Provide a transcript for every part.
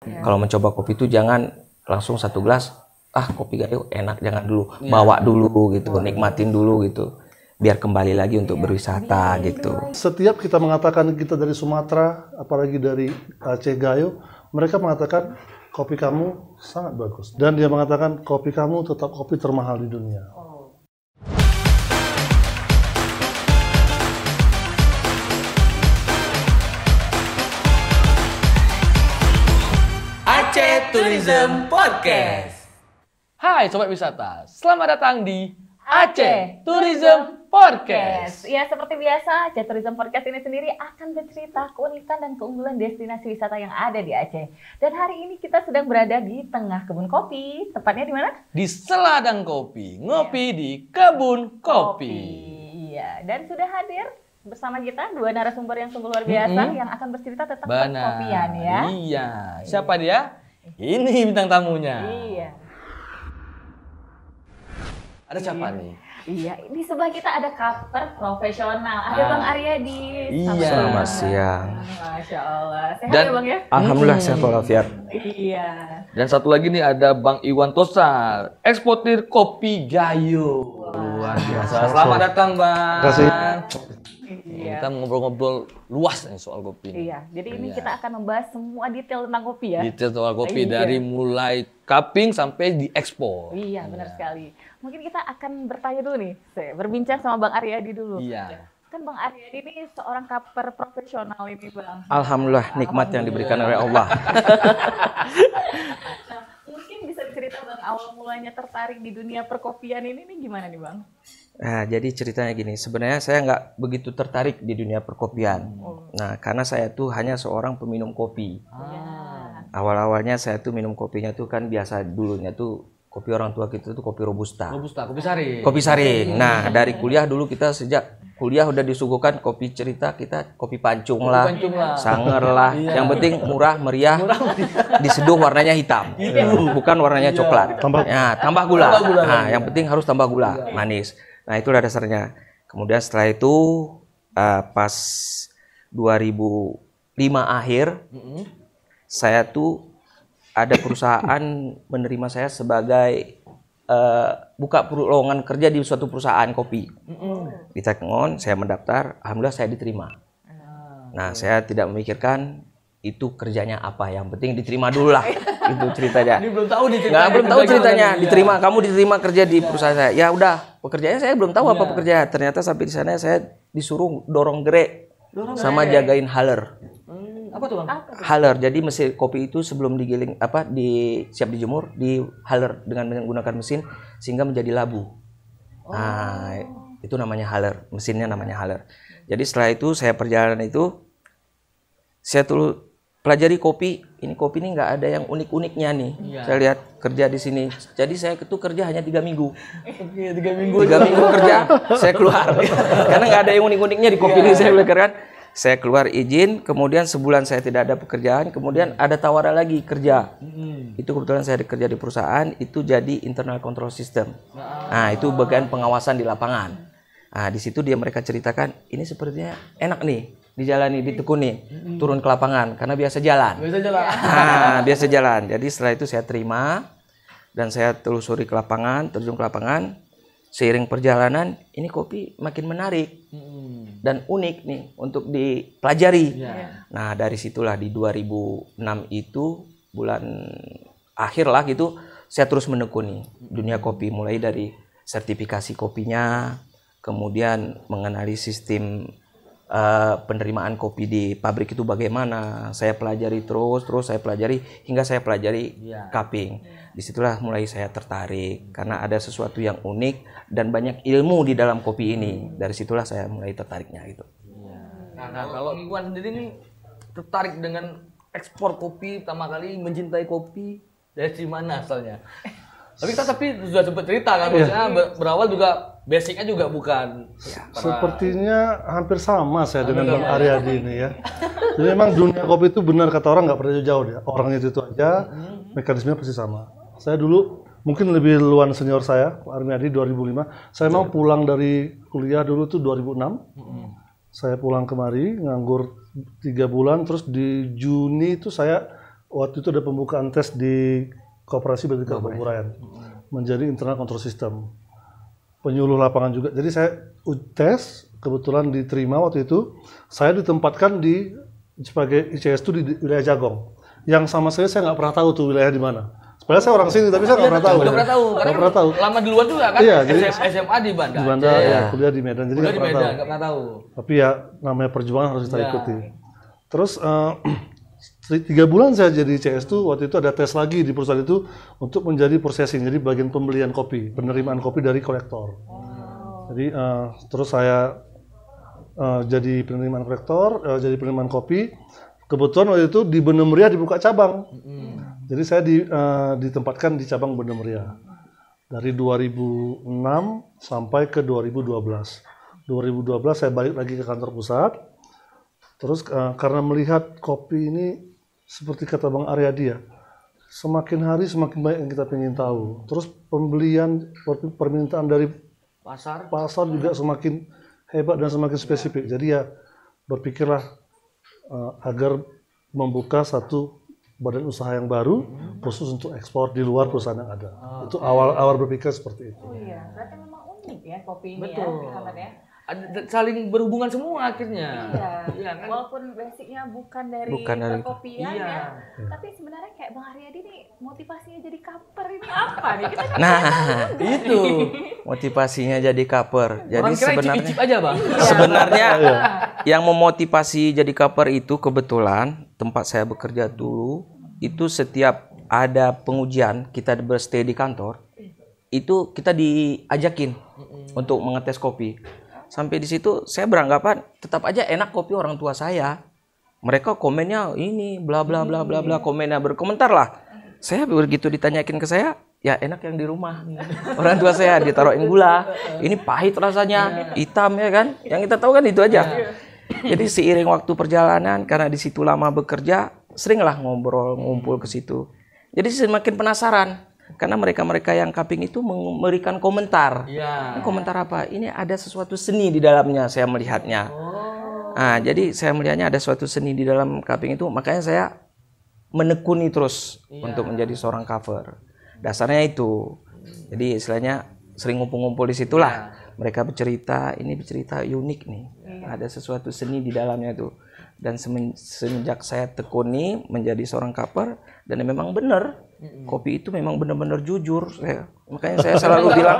Kalau mencoba kopi itu jangan langsung satu gelas, kopi Gayo enak, jangan dulu, bawa dulu gitu, nikmatin dulu gitu, biar kembali lagi untuk berwisata gitu. Setiap kita mengatakan kita dari Sumatera, apalagi dari Aceh Gayo, mereka mengatakan kopi kamu sangat bagus. Dan dia mengatakan kopi kamu tetap kopi termahal di dunia. Aceh Tourism Podcast. Hai Sobat Wisata, selamat datang di Aceh Tourism Podcast. Ya, seperti biasa, Aceh Tourism Podcast ini sendiri akan bercerita keunikan dan keunggulan destinasi wisata yang ada di Aceh. Dan hari ini kita sedang berada di tengah kebun kopi. Tepatnya di mana? Di Seladang Kopi, ngopi di Kebun Kopi. Iya, dan sudah hadir bersama kita dua narasumber yang sungguh luar biasa yang akan bercerita tentang perkopian ya. Iya, siapa dia? Ini bintang tamunya. Iya. Ada siapa nih? Iya, di sebelah kita ada kaper profesional. Ada Bang Aryadi. Iya. Selamat siang. Masya Allah. Sehat Dan ya Bang ya? Alhamdulillah sehat walafiat. Iya. Dan satu lagi nih ada Bang Iwan Tosar, eksportir kopi Gayo. Luar biasa. Selamat datang Bang. Terima kasih. Iya. Kita ngobrol-ngobrol luas nih soal kopi. Iya, jadi ini kita akan membahas semua detail tentang kopi ya. Detail soal kopi Iya. dari mulai cupping sampai diekspor. Iya, benar sekali. Mungkin kita akan bertanya dulu nih, berbincang sama Bang Aryadi dulu. Iya. Kan Bang Aryadi ini seorang kaper profesional ini Bang. Alhamdulillah nikmat yang diberikan oleh Allah. Nah, mungkin bisa diceritakan awal mulanya tertarik di dunia perkopian ini nih gimana nih Bang? Nah, jadi ceritanya gini, sebenarnya saya nggak begitu tertarik di dunia perkopian. Nah, karena saya tuh hanya seorang peminum kopi. Awal-awalnya saya tuh minum kopinya tuh kan biasa dulunya tuh kopi orang tua kita tuh kopi robusta. Robusta, kopi saring. Kopi saring. Nah, dari kuliah dulu kita sejak kuliah udah disuguhkan kopi cerita, kita kopi pancung lah, sanger lah. Yang penting murah, meriah, diseduh warnanya hitam. Bukan warnanya coklat. Tambah gula. Nah, yang penting harus tambah gula, manis. Nah, itulah dasarnya. Kemudian setelah itu pas 2005 akhir, saya tuh ada perusahaan menerima saya sebagai buka lowongan kerja di suatu perusahaan kopi. Di Tekengon, saya mendaftar, alhamdulillah saya diterima. Nah, saya tidak memikirkan itu kerjanya apa, yang penting diterima dulu lah. Itu ceritanya. Ini belum tahu belum tahu ceritanya. Diterima, kamu diterima kerja di perusahaan saya. Ya udah, pekerjaannya saya belum tahu apa pekerjaan. Ternyata sampai di sana saya disuruh dorong gerek sama jagain haler. Apa tuh Bang? Haler. Jadi mesin kopi itu sebelum digiling siap dijemur, di haler dengan menggunakan mesin sehingga menjadi labu. Nah, itu namanya haler. Mesinnya namanya haler. Jadi setelah itu saya perjalanan itu saya tuh pelajari kopi. Ini kopi ini nggak ada yang unik-uniknya nih. Saya lihat kerja di sini. Jadi saya itu kerja hanya 3 minggu. 3 minggu kerja, saya keluar. Karena nggak ada yang unik-uniknya di kopi ini, saya belajar kan. Saya keluar izin, kemudian sebulan saya tidak ada pekerjaan, kemudian ada tawaran lagi kerja. Itu kebetulan saya kerja di perusahaan, itu jadi internal control system. Nah, itu bagian pengawasan di lapangan. Nah, di situ mereka ceritakan, ini sepertinya enak nih, dijalani, ditekuni, turun ke lapangan, karena biasa jalan. Nah, biasa jalan. Jadi setelah itu saya terima, dan saya telusuri ke lapangan, terjun ke lapangan. Seiring perjalanan, ini kopi makin menarik dan unik nih untuk dipelajari. Nah, dari situlah di 2006 itu bulan akhir lah gitu, saya terus menekuni dunia kopi, mulai dari sertifikasi kopinya, kemudian mengenali sistem penerimaan kopi di pabrik itu bagaimana. Saya pelajari terus saya pelajari hingga saya pelajari cupping. Disitulah mulai saya tertarik karena ada sesuatu yang unik dan banyak ilmu di dalam kopi ini. Dari situlah saya mulai tertariknya gitu. Nah, kalau Iwan sendiri nih tertarik dengan ekspor kopi, pertama kali mencintai kopi dari mana asalnya? Tapi kita sudah sempat cerita kan, maksudnya berawal juga basicnya juga bukan. Sepertinya hampir sama saya dengan Bang Aryadi ini ya. Jadi memang dunia kopi itu benar kata orang nggak pernah jauh ya. Orangnya itu aja, mekanismenya pasti sama. Saya dulu mungkin lebih duluan senior saya, Pak Aryadi 2005. Saya mau pulang dari kuliah dulu tuh 2006. Saya pulang kemari nganggur 3 bulan, terus di Juni itu saya waktu itu ada pembukaan tes di Koperasi Batika Pengurayan menjadi internal control system. Penyuluh lapangan juga. Jadi saya tes, kebetulan diterima waktu itu. Saya ditempatkan sebagai ICS itu di wilayah Jagong. Yang sama saya nggak pernah tahu tuh wilayah di mana. Sebenarnya saya orang sini, tapi saya nggak pernah tahu. Nggak pernah tahu. Lama di luar juga kan? Iya, jadi SMA di Banda. Di Banda, ya, kuliah di Medan. Jadi Kuliah di Medan, nggak pernah tahu. Tapi ya namanya perjuangan harus kita ikuti. Terus 3 bulan saya jadi ICS tuh, waktu itu ada tes lagi di perusahaan itu untuk menjadi processing, jadi bagian pembelian kopi, penerimaan kopi dari kolektor. Jadi terus saya jadi penerimaan kolektor, jadi penerimaan kopi. Kebetulan waktu itu di Bendem Meriah dibuka cabang. Jadi saya ditempatkan di cabang Bendem Meriah. Dari 2006 sampai ke 2012. 2012 saya balik lagi ke kantor pusat. Terus karena melihat kopi ini seperti kata Bang Aryadi ya, semakin hari semakin banyak yang kita ingin tahu. Terus permintaan dari pasar juga semakin hebat dan semakin spesifik. Jadi ya berpikirlah agar membuka satu badan usaha yang baru khusus untuk ekspor di luar perusahaan yang ada. Itu awal berpikir seperti itu. Oh iya, berarti memang unik ya kopi ini. Betul. Ya, Ahmad ya. Saling berhubungan semua akhirnya. Iya, kan? Walaupun basicnya bukan dari perkopian ya, tapi sebenarnya kayak Bang Aryadi nih motivasinya jadi kaper ini apa nih? Kita kan itu motivasinya jadi kaper. Jadi orang kira sebenarnya icip-icip aja Bang. Sebenarnya yang memotivasi jadi kaper itu kebetulan tempat saya bekerja dulu itu setiap ada pengujian kita berstay di kantor itu kita diajakin untuk mengetes kopi. Sampai di situ saya beranggapan tetap aja enak kopi orang tua saya. Mereka komennya ini bla bla bla bla bla, komennya berkomentar lah. Saya begitu ditanyakin ke saya, ya enak yang di rumah. Orang tua saya ditaruhin gula. Ini pahit rasanya, hitam ya kan. Yang kita tahu kan itu aja. Jadi seiring waktu perjalanan karena di situ lama bekerja, seringlah ngobrol, ngumpul ke situ. Jadi semakin penasaran. Karena mereka-mereka yang kaping itu memberikan komentar. Ini komentar apa? Ini ada sesuatu seni di dalamnya, saya melihatnya. Nah, jadi saya melihatnya ada suatu seni di dalam kaping itu, makanya saya menekuni terus untuk menjadi seorang cover. Dasarnya itu. Jadi istilahnya sering ngumpul-ngumpul di situlah. Mereka bercerita, ini bercerita unik nih. Ada sesuatu seni di dalamnya itu. Dan semenjak saya tekuni menjadi seorang cover, dan memang benar. Kopi itu memang benar-benar jujur. Makanya saya selalu bilang,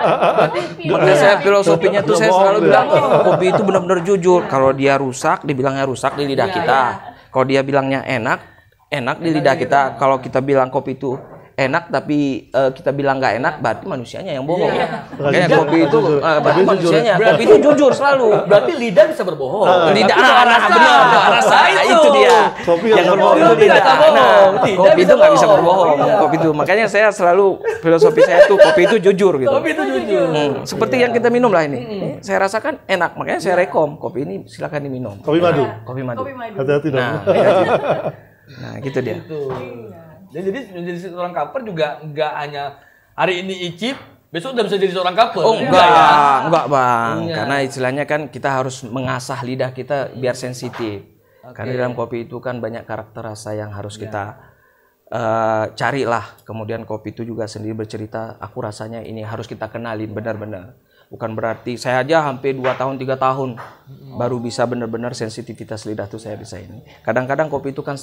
makanya saya filosofinya tuh saya selalu bilang, kopi itu benar-benar jujur. Kalau dia rusak, dibilangnya rusak di lidah kita. Kalau dia bilangnya enak, enak di lidah kita. Kalau kita bilang kopi itu enak tapi kita bilang nggak enak, berarti manusianya yang bohong. Kayak kopi itu berarti manusianya. Kopi itu jujur selalu. Berarti lidah bisa berbohong. Lidah benar. Rasa itu dia. Kopi yang berbohong itu lidah. Kopi itu nggak bisa berbohong. Kopi itu makanya saya selalu filosofi saya tuh kopi itu jujur gitu. Kopi itu jujur. Seperti yang kita minum lah ini. Saya rasakan enak, makanya saya rekom kopi ini silakan diminum. Kopi madu. Kopi madu. Hati-hati dong. Nah, gitu dia. Jadi menjadi seorang cover juga nggak hanya hari ini icip, besok udah bisa jadi seorang cover. Oh enggak Bang. Karena istilahnya kan kita harus mengasah lidah kita biar sensitif. Karena dalam kopi itu kan banyak karakter rasa yang harus kita carilah. Kemudian kopi itu juga sendiri bercerita, aku rasanya ini harus kita kenalin benar-benar. Bukan berarti saya aja hampir 2 tahun 3 tahun baru bisa benar-benar sensitivitas lidah tuh saya bisa ini. Kadang-kadang kopi itu kan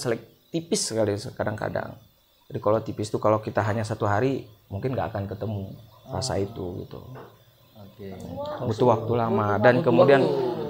tipis sekali kadang-kadang. Jadi kalau tipis itu kalau kita hanya 1 hari mungkin nggak akan ketemu rasa itu gitu. Butuh waktu lama dan kemudian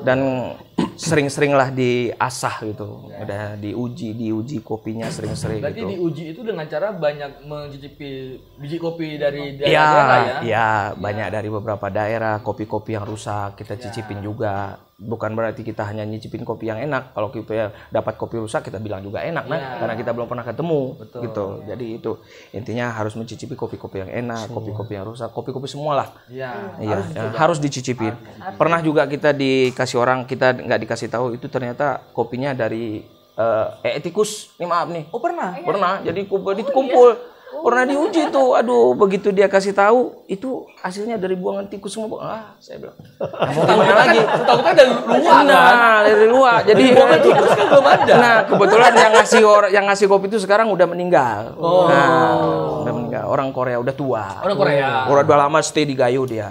dan sering-seringlah diasah gitu. Udah diuji kopinya sering-sering. Berarti gitu. diuji itu dengan cara banyak mencicipi biji kopi dari daerah ya? Iya, banyak dari beberapa daerah, kopi-kopi yang rusak kita cicipin juga. Bukan berarti kita hanya nyicipin kopi yang enak. Kalau kita dapat kopi rusak kita bilang juga enak karena kita belum pernah ketemu. Betul. Gitu. Jadi itu intinya harus mencicipi kopi-kopi yang enak, kopi-kopi yang rusak, kopi-kopi semualah. Iya, harus dicicipin. Pernah juga kita dikasih orang, kita nggak dikasih tahu itu ternyata kopinya dari etikus. Ini maaf nih. Oh pernah? Pernah. Jadi kumpul Pernah diuji tuh. Aduh, begitu dia kasih tahu itu hasilnya dari buangan tikus semua. Saya bilang. Mau gimana lagi? Setahu kan dari luar. Nah, dari luar. Jadi buangan tikus kan belum ada. Nah, kebetulan yang ngasih kopi itu sekarang udah meninggal. Nah, udah meninggal. Orang Korea udah tua. Orang Korea. Udah lama stay di Gayo dia.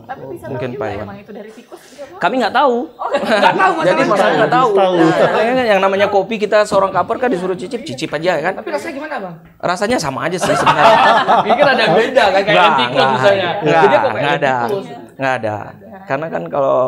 Tapi bisa Mungkin tahu juga Pak Iwan. emang itu dari tikus juga, Pak? Kami nggak tahu. Nggak tahu. Jadi masalah nggak tahu. Tahu. Nah, yang namanya kopi kita seorang kaper kan disuruh cicip aja kan. Tapi rasanya gimana, Bang? Rasanya sama aja sih sebenarnya. Pikir ada yang beda kan kayak tikus misalnya. Jadi kok kayak tikus. Nggak ada. Karena kan kalau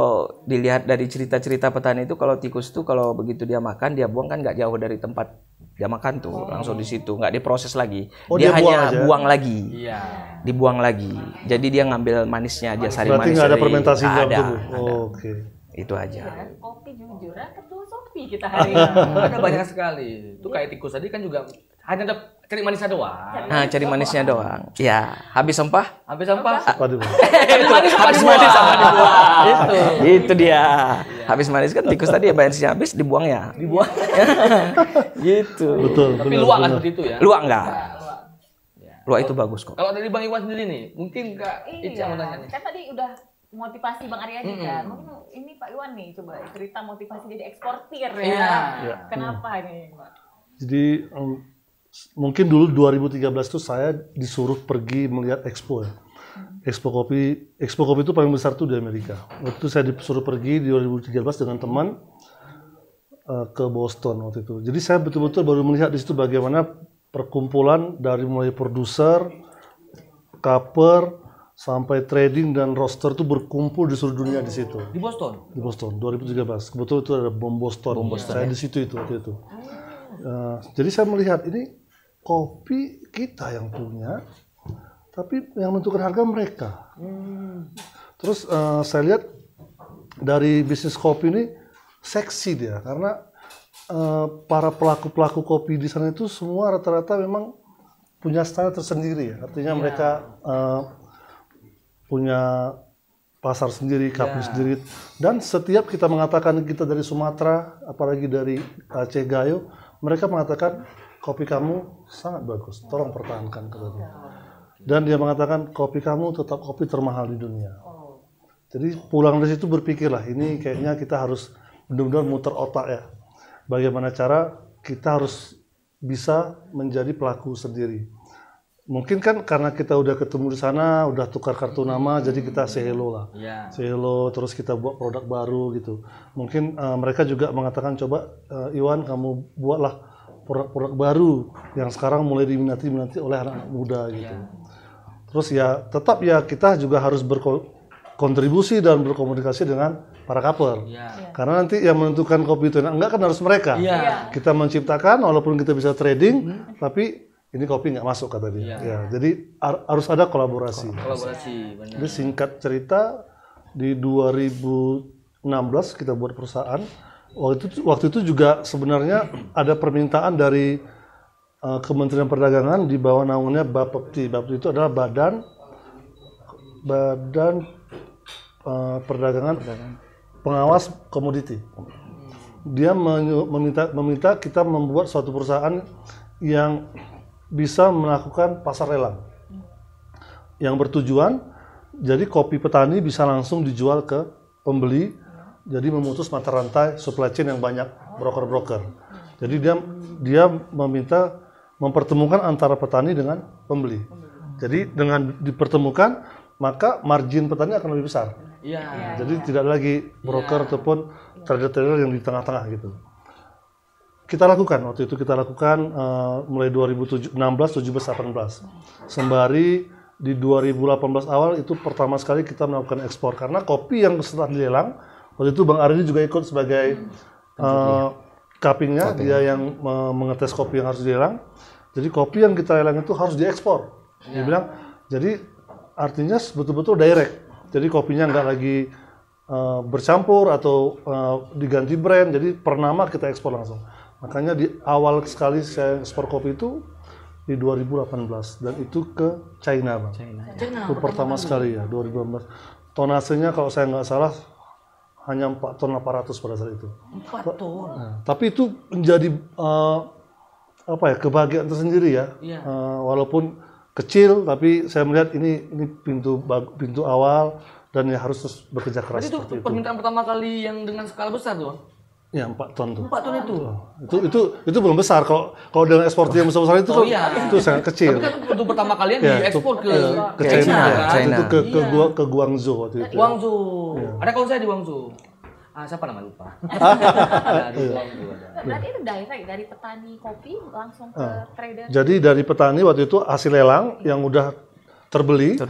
dilihat dari cerita-cerita petani itu kalau tikus tuh kalau begitu dia makan dia buang kan nggak jauh dari tempat dia makan tuh langsung di situ nggak diproses lagi. Oh, dia dia buang hanya aja? buang lagi. Iya. Dibuang lagi. Jadi dia ngambil manisnya aja sari Berarti manis. nggak ada dari- fermentasinya nggak ada, betul. nggak ada. Oke. Itu aja. Ya, kopi jujur, filosofi kita hari ini. Ada banyak sekali. Itu kayak tikus tadi kan juga hanya ada cari manisnya doang. Nah, cari manisnya doang. Ya, habis sempah. Habis sampah. Waduh. Habis manis sama dibuang. Itu. Itu dia. Habis manis kan tikus tadi ya manisnya habis dibuang ya. Dibuang. Gitu. Betul. Tapi benar, luak kan benar. seperti itu ya. Luak enggak? Luak itu bagus kok. Kalau dari Bang Iwan sendiri nih, mungkin Kak Ica mau tanya nih. Kan tadi udah motivasi Bang Aryadi kan. Mungkin ini Pak Iwan nih coba cerita motivasi jadi eksportir ya. Iya. Kenapa nih, Pak? Jadi mungkin dulu 2013 tuh saya disuruh pergi melihat expo ya. Expo kopi itu paling besar tuh di Amerika. Waktu itu saya disuruh pergi di 2013 dengan teman ke Boston waktu itu. Jadi saya betul-betul baru melihat di situ bagaimana perkumpulan dari mulai produser, kaper, sampai trading dan roster tuh berkumpul di seluruh dunia di situ. Di Boston. Di Boston 2013. Kebetulan itu ada bom Boston. Saya di situ itu waktu itu. Jadi saya melihat ini kopi kita yang punya, tapi yang menentukan harga mereka. Terus saya lihat dari bisnis kopi ini seksi dia, karena para pelaku-pelaku kopi di sana itu semua rata-rata memang punya style tersendiri. Artinya mereka punya pasar sendiri, kafe sendiri. Dan setiap kita mengatakan kita dari Sumatera, apalagi dari Aceh Gayo, mereka mengatakan kopi kamu sangat bagus, tolong pertahankan katanya. Dan dia mengatakan kopi kamu tetap kopi termahal di dunia. Jadi pulang dari situ berpikirlah, ini kayaknya kita harus benar-benar muter otak ya. Bagaimana cara kita harus bisa menjadi pelaku sendiri. Mungkin kan karena kita udah ketemu di sana, udah tukar kartu nama, jadi kita say hello lah. Iya. Say hello, terus kita buat produk baru gitu. Mungkin mereka juga mengatakan, coba Iwan kamu buatlah produk-produk baru yang sekarang mulai diminati oleh anak-anak muda gitu. Terus ya tetap ya kita juga harus berkontribusi dan berkomunikasi dengan para kaper. Karena nanti yang menentukan kopi itu enak enggak kan harus mereka. Kita menciptakan walaupun kita bisa trading, tapi ini kopi nggak masuk kata dia. Ya, jadi harus ada kolaborasi. Kolaborasi, benar. Jadi singkat cerita di 2016 kita buat perusahaan. Waktu itu juga sebenarnya ada permintaan dari Kementerian Perdagangan di bawah naungannya Bapepti. Bapepti itu adalah badan perdagangan pengawas komoditi. Dia meminta kita membuat suatu perusahaan yang bisa melakukan pasar lelang yang bertujuan jadi kopi petani bisa langsung dijual ke pembeli, jadi memutus mata rantai supply chain yang banyak broker-broker. Jadi dia meminta mempertemukan antara petani dengan pembeli. Jadi dengan dipertemukan maka margin petani akan lebih besar. Jadi tidak lagi broker ataupun trader-trader yang di tengah-tengah gitu. Kita lakukan waktu itu mulai 2016, 17, 18. Sembari di 2018 awal itu pertama sekali kita melakukan ekspor karena kopi yang setelah dilelang waktu itu Bang Aryadi juga ikut sebagai cuppingnya, dia yang mengetes kopi yang harus dilelang. Jadi kopi yang kita lelang itu harus diekspor. Dia bilang jadi artinya betul-betul direct. Jadi kopinya nggak lagi bercampur atau diganti brand. Jadi per nama kita ekspor langsung. Makanya di awal sekali saya ekspor kopi itu di 2018 dan itu ke China, Bang. Itu pertama sekali ya 2018. Tonasenya kalau saya nggak salah hanya 4 ton 800 pada saat itu. 4 ton. Nah, tapi itu menjadi kebahagiaan tersendiri ya. Iya. Walaupun kecil tapi saya melihat ini pintu awal dan ya harus terus bekerja keras Berarti itu seperti itu. permintaan pertama kali yang dengan skala besar tuh, Bang? Ya 4 ton tuh. 4 ton itu. Itu belum besar. Kalau dengan ekspor yang besar itu Oh, iya. itu sangat kecil. Tapi kan untuk pertama kalian Ya, diekspor ke ke China, kan? China. Itu ke Guangzhou waktu itu. Guangzhou. Ada kalau saya di Guangzhou. Siapa nama lupa? Ada di Guangzhou ada. Berarti itu direct dari petani kopi langsung ke trader. Jadi dari petani waktu itu hasil lelang yang udah terbeli,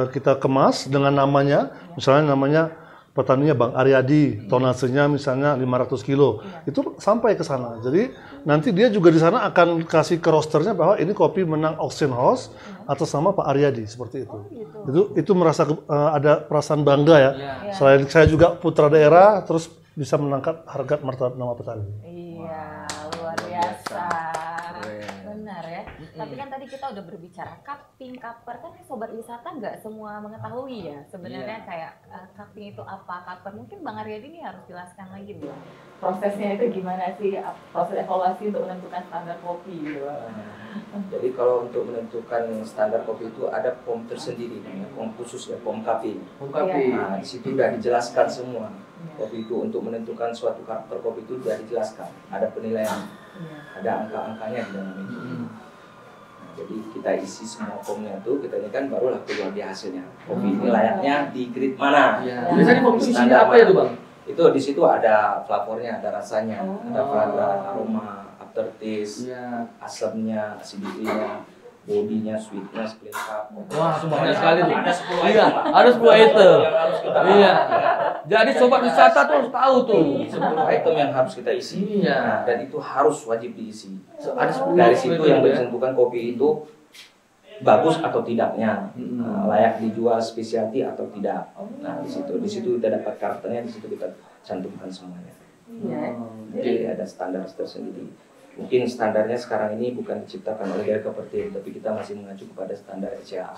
kita kemas dengan namanya, misalnya namanya petaninya Bang Aryadi, tonasenya misalnya 500 kilo, itu sampai ke sana. Jadi nanti dia juga di sana akan kasih ke rosternya bahwa ini kopi menang auction house atas nama Pak Aryadi, seperti itu. Itu merasa ada perasaan bangga ya. Selain saya juga putra daerah, terus bisa mengangkat harga martabat nama petani. Iya, luar biasa. Benar ya. Tapi kan tadi kita udah berbicara cupping, cupper, kan sobat wisata nggak semua mengetahui ya. Sebenarnya kayak cupping itu apa, cupper. Mungkin Bang Aryadi ini harus jelaskan lagi nih. Prosesnya itu gimana sih? Proses evaluasi untuk menentukan standar kopi gitu. Jadi kalau untuk menentukan standar kopi itu ada POM tersendiri, namanya POM khusus ya, POM kopi. Nah, di situ sudah dijelaskan semua. Kopi itu untuk menentukan suatu karakter kopi itu sudah dijelaskan. Ada penilaian, ada angka-angkanya di dalam itu. Nah, jadi kita isi semua POM-nya itu, kita ini kan barulah keluar di hasilnya. Kopi ini layaknya di grade mana? Biasanya komposisinya apa ya tuh, Bang? Itu di situ ada flavornya, ada rasanya, ada fragrance, aroma, aftertaste, asamnya, acidity-nya, bodinya, sweetness, clean cup. Wah, banyak sekali tuh. Iya, ada 10 item. Iya. Jadi sobat wisata tuh harus tahu tuh. 10 item yang harus kita isi. Iya. Nah, dan itu harus wajib diisi. Ada 10 Dari situ yang ya. menentukan kopi itu bagus atau tidaknya, layak dijual spesialty atau tidak. Nah, di situ kita dapat karakternya, di situ kita cantumkan semuanya. Jadi ada standar tersendiri. Mungkin standarnya sekarang ini bukan diciptakan oleh Gaya Kepertin, tapi kita masih mengacu kepada standar SCA.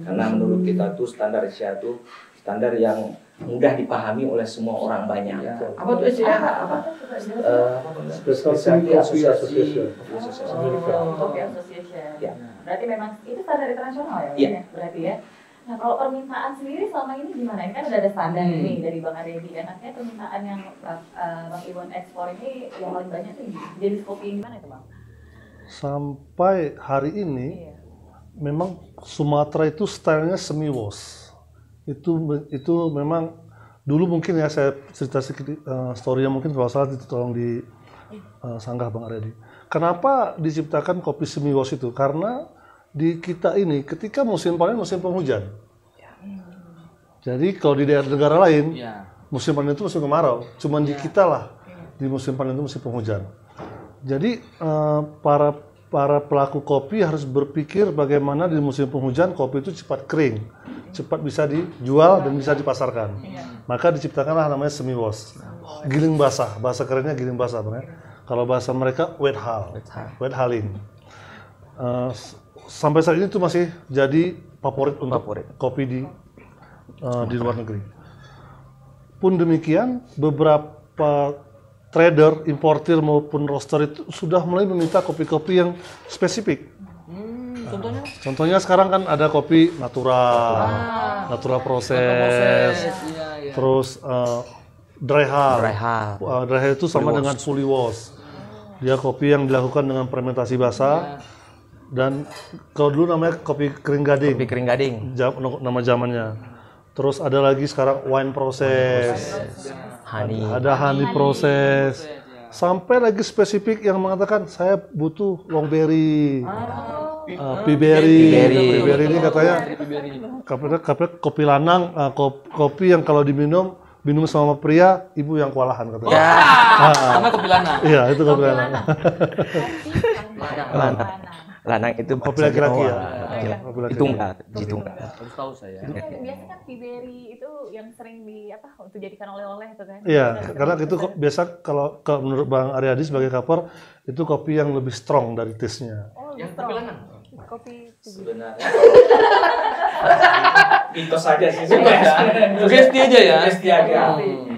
Karena menurut kita tuh standar SCA itu standar yang mudah dipahami oleh semua orang banyak. Apa tuh SCA? Specialty Coffee Association. Kopi Association. Ya. Berarti memang itu standar internasional ya? Iya. Berarti ya. Nah, kalau permintaan sendiri selama ini gimana? Ini kan udah ada standar nih dari Bang Aryadi. Enaknya permintaan yang Bang Iwan ekspor ini yang paling banyak tuh jenis kopi yang gimana itu, Bang? Sampai hari ini memang Sumatera itu stylenya semi wash. Itu memang dulu mungkin ya saya cerita sedikit story-nya mungkin kalau salah tolong di sanggah Bang Aryadi. Kenapa diciptakan kopi semi wash itu? Karena di kita ini ketika musim panen musim penghujan. Jadi kalau di daerah negara lain musim panen itu musim kemarau, cuman di kita lah di musim panen itu musim penghujan. Jadi para pelaku kopi harus berpikir bagaimana di musim penghujan kopi itu cepat kering, cepat bisa dijual dan bisa dipasarkan. Maka diciptakanlah namanya semi wash, giling basah, bahasa kerennya giling basah, benar. Kalau bahasa mereka wet hulling. Sampai saat ini itu masih jadi favorit untuk kopi di luar negeri. Pun demikian, beberapa trader, importir maupun roaster itu sudah mulai meminta kopi-kopi yang spesifik. Contohnya sekarang kan ada kopi natural proses, terus dry hull. Dry hull itu sama dengan fully wash. Dia kopi yang dilakukan dengan fermentasi basah. Dan kalau dulu namanya kopi kering gading. Nama zamannya. Terus ada lagi sekarang wine proses. Ada honey proses. Sampai lagi spesifik yang mengatakan saya butuh long berry. Piberry ini katanya kopi lanang, kopi yang kalau diminum sama pria, ibu yang kewalahan katanya. Sama kopi lanang. Iya, itu kopi lanang. Lanang itu kopi laki-laki ya. Itu enggak. Harus tahu saya. Biasanya kan piberry itu yang sering untuk dijadikan oleh-oleh itu kan. Iya, karena itu biasa kalau menurut Bang Aryadi sebagai kapper itu kopi yang lebih strong dari taste-nya. Yang kopi lanang. kopi tujuh? Sebenarnya mitos saja sih sebenarnya. Sugesti aja ya. Sugesti aja.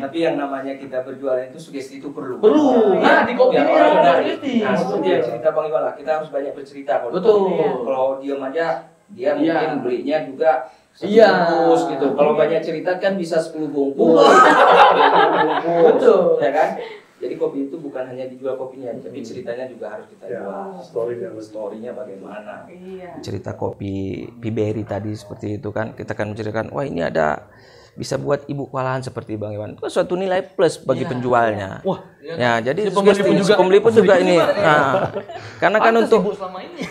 Tapi yang namanya kita berjualan itu sugesti itu perlu. Nah, di kopi Biar ini orang ada menarik. sugesti. Nah, seperti yang cerita Bang Iwan lah, kita harus banyak bercerita kalau Betul. di kopi. Kalau diam aja dia Iya. mungkin belinya juga Iya. bungkus gitu. Kalau banyak cerita kan bisa 10 bungkus. 20 bungkus. Betul. Ya kan? Jadi kopi itu bukan hanya dijual kopinya, tapi ceritanya juga harus kita Ya, jual. Story-nya bagaimana. Iya. Cerita kopi Piberi tadi seperti itu kan, kita kan menceritakan, wah ini ada bisa buat ibu kewalahan seperti Bang Iwan. Itu suatu nilai plus bagi penjualnya. Wah, Ya, jadi si pembeli pun juga- pembeli pun juga ini. Nah, karena kan Pantes untuk Ibu selama ini.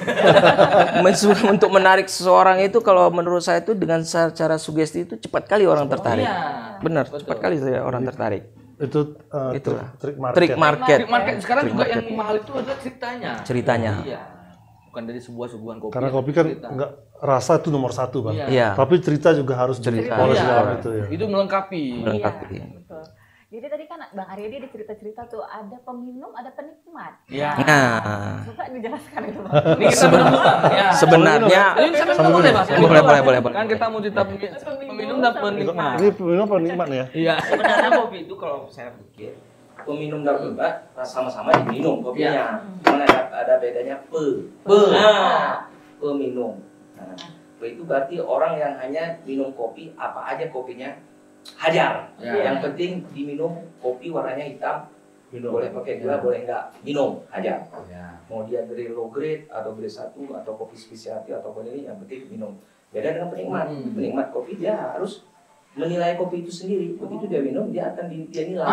untuk menarik seseorang itu kalau menurut saya itu dengan cara sugesti itu cepat kali orang tertarik. Iya. Benar, cepat kali saya orang tertarik. Itu Itulah. trik market. Trik market. Di market sekarang juga yang mahal itu adalah ceritanya. Ceritanya. Iya. Bukan dari sebuah suguhan kopi. Karena kopi kan nggak rasa itu nomor satu, Bang. Iya. Iya. Tapi cerita juga harus Cerita. dipoles Iya. dalam itu ya. Itu melengkapi. Melengkapi. Iya, betul. Jadi tadi kan Bang Arya dia ada cerita-cerita tuh, ada peminum, ada penikmat. Iya. Nah, Coba dijelaskan itu, Bang. Ini kita menemukan. Ya. sebenarnya Ini sambil ngomong boleh, Mas. Boleh. Kan kita mau cerita peminum dan penikmat. Ini peminum penikmat ya. Iya. sebenarnya kopi itu kalau saya pikir peminum dan penikmat sama-sama diminum kopinya. Cuman ada bedanya Nah, peminum. Nah, itu berarti orang yang hanya minum kopi apa aja kopinya hajar. Ya. Yang penting diminum kopi warnanya hitam. Boleh pakai gula, boleh enggak. Minum hajar. Ya. Mau dia dari low grade atau grade 1 atau kopi specialty ataupun ini yang penting minum. Beda dengan penikmat. Penikmat kopi dia harus menilai kopi itu sendiri. Begitu dia minum dia akan dia nilai.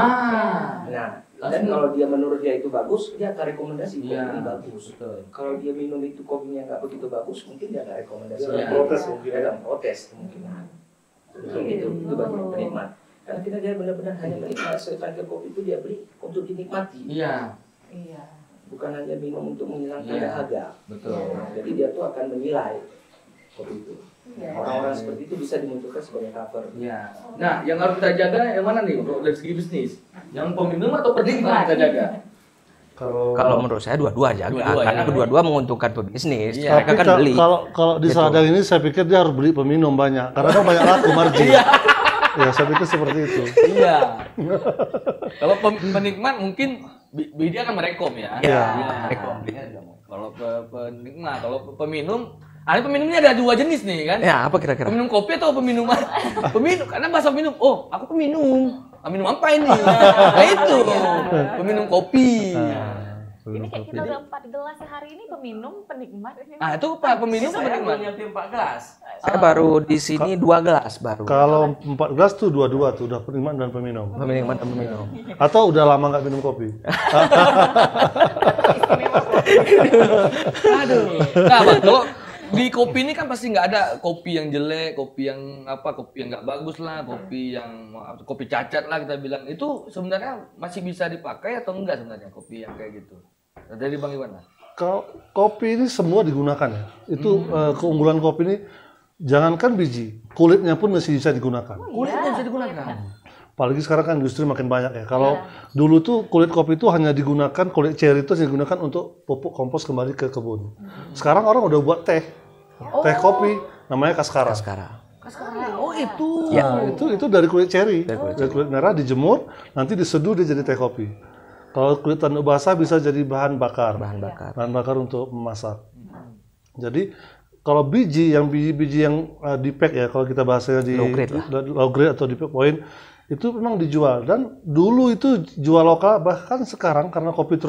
Nah, dan kalau dia menurut dia itu bagus, dia akan rekomendasi kopi Iya. ini bagus. Betul. Kalau dia minum itu kopinya nggak begitu bagus, mungkin dia nggak rekomendasi. Iya. Protes mungkin ya. Dia akan protes kemungkinan. Itu bagi penikmat. Karena kita dia benar-benar hanya menikmati secangkir kopi itu dia beli untuk dinikmati. Iya. Iya. Bukan hanya minum untuk menghilangkan Iya. dahaga. Betul. Nah, jadi dia tuh akan menilai kopi itu. Iya. Orang-orang seperti itu bisa dimunculkan sebagai cover. Iya. Nah, yang harus kita jaga yang mana nih untuk dari segi bisnis? Yang peminum atau penikmat kita jaga? Kalau menurut saya dua-dua aja, Dua-dua, karena ya. kedua-dua menguntungkan pebisnis. Iya. Mereka kan Tapi beli. kalau di Gitu. Saladang ini saya pikir dia harus beli peminum banyak karena kan banyak laku margin. Ya, saya pikir seperti itu. Iya. Kalau penikmat mungkin dia akan merekom ya. Iya. Rekom. Kalau penikmat, kalau peminum, ada peminumnya ada dua jenis nih kan? Ya, apa kira-kira? Peminum kopi atau peminum peminum? Karena bahasa peminum, oh aku peminum. Minum apa ini? Nah itu, peminum kopi. Ini kayak kita udah 4 gelas sehari ini peminum, penikmat. Ah itu Pak, peminum apa penikmat? Saya baru di sini 2 gelas baru. Kalau 4 gelas tuh dua-dua tuh udah penikmat dan peminum. Penikmat dan peminum. Atau udah lama nggak minum kopi. Aduh. Nah, Bang, kalau di kopi ini kan pasti nggak ada kopi yang jelek, kopi yang kopi yang nggak bagus lah, kopi yang kopi cacat lah kita bilang. Itu sebenarnya masih bisa dipakai atau enggak sebenarnya kopi yang kayak gitu? Dari Bang Iwan lah. Kalau kopi ini semua digunakan ya. Itu keunggulan kopi ini jangankan biji, kulitnya pun masih bisa digunakan. Kulitnya bisa digunakan. Apalagi sekarang kan industri makin banyak ya. Kalau dulu tuh kulit kopi itu hanya digunakan, kulit cherry itu hanya digunakan untuk pupuk kompos kembali ke kebun. Sekarang orang udah buat teh kopi, namanya kaskara. Oh itu. Nah, itu dari kulit cherry, dari kulit merah dijemur, nanti diseduh dia jadi teh kopi. Kalau kulit tanduk basah bisa jadi bahan bakar untuk memasak. Jadi kalau biji yang di pack ya, kalau kita bahasanya di low grade atau di pack point itu memang dijual, dan dulu itu jual lokal, bahkan sekarang karena kopi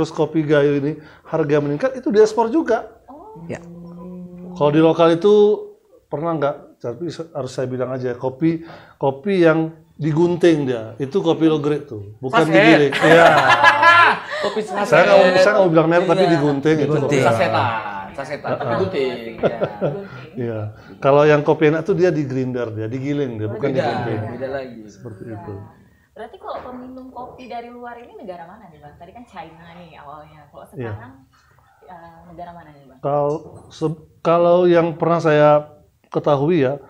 gayo ini harga meningkat itu diekspor juga. Ya. Kalau di lokal itu pernah nggak? Tapi harus saya bilang aja kopi yang digunting dia itu kopi low grade tuh, bukan digiling. Iya. Kopi saset. Saya nggak mau bilang merek tapi digunting itu. Digunting. Sasetan tapi gunting. Iya. Kalau yang kopi enak tuh dia di grinder, dia digiling dia, bukan digunting. Beda lagi. Seperti itu. Berarti kalau peminum kopi dari luar ini negara mana nih Bang? Tadi kan China nih awalnya. Kalau sekarang negara mana nih Bang? Kalau yang pernah saya ketahui ya,